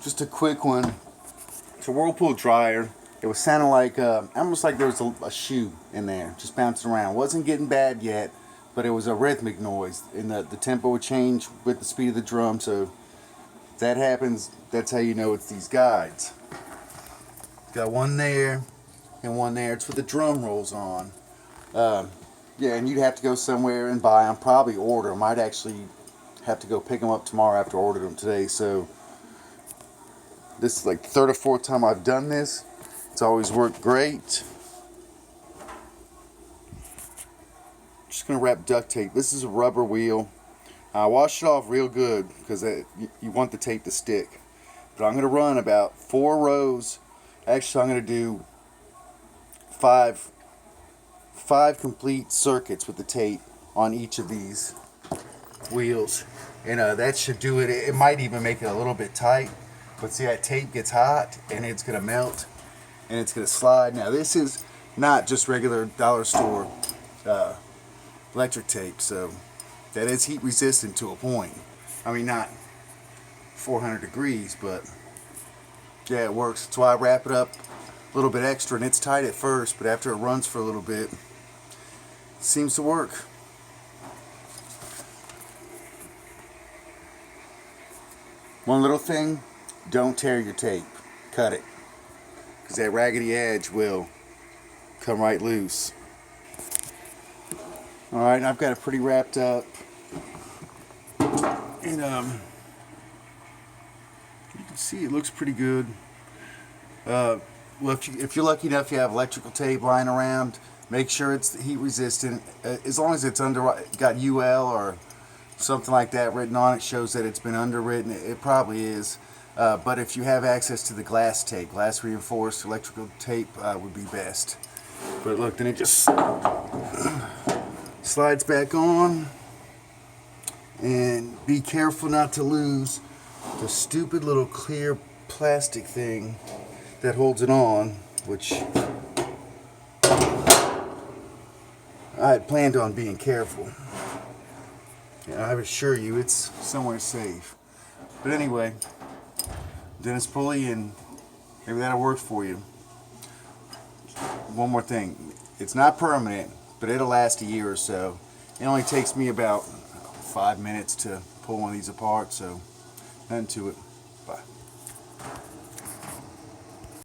Just a quick one. It's a Whirlpool dryer. It was sounding like almost like there was a shoe in there, just bouncing around. Wasn't getting bad yet, but it was a rhythmic noise, and the tempo would change with the speed of the drum. So if that happens, that's how you know it's these guides. Got one there and one there. It's what the drum rolls on. Yeah, and you'd have to go somewhere and buy them, probably order them. I'd actually have to go pick them up tomorrow after I ordered them today. So this is like the third or fourth time I've done this. It's always worked great. Just going to wrap duct tape. This is a rubber wheel. I wash it off real good because you want the tape to stick. But I'm going to run about 4 rows. Actually, I'm going to do five complete circuits with the tape on each of these wheels. And that should do it. It might even make it a little bit tight. But see, that tape gets hot and it's going to melt and it's going to slide. Now, this is not just regular dollar store electric tape, so that is heat resistant to a point. I mean, not 400 degrees, but yeah, it works. That's why I wrap it up a little bit extra, and it's tight at first, but after it runs for a little bit, it seems to work. One little thing, don't tear your tape. Cut it, because that raggedy edge will come right loose. Alright, and I've got it pretty wrapped up. And you can see it looks pretty good. Well, if you're lucky enough you have electrical tape lying around, make sure it's heat resistant. As long as it's got UL or something like that written on it, shows that it's been underwritten. It probably is. But if you have access to the glass tape, glass reinforced electrical tape would be best. But look, then it just slides back on. And be careful not to lose the stupid little clear plastic thing that holds it on, which I had planned on being careful. And I assure you it's somewhere safe. But anyway, Dennis pulley, and maybe that'll work for you. One more thing. It's not permanent, but it'll last a year or so. It only takes me about 5 minutes to pull one of these apart, so nothing to it. Bye.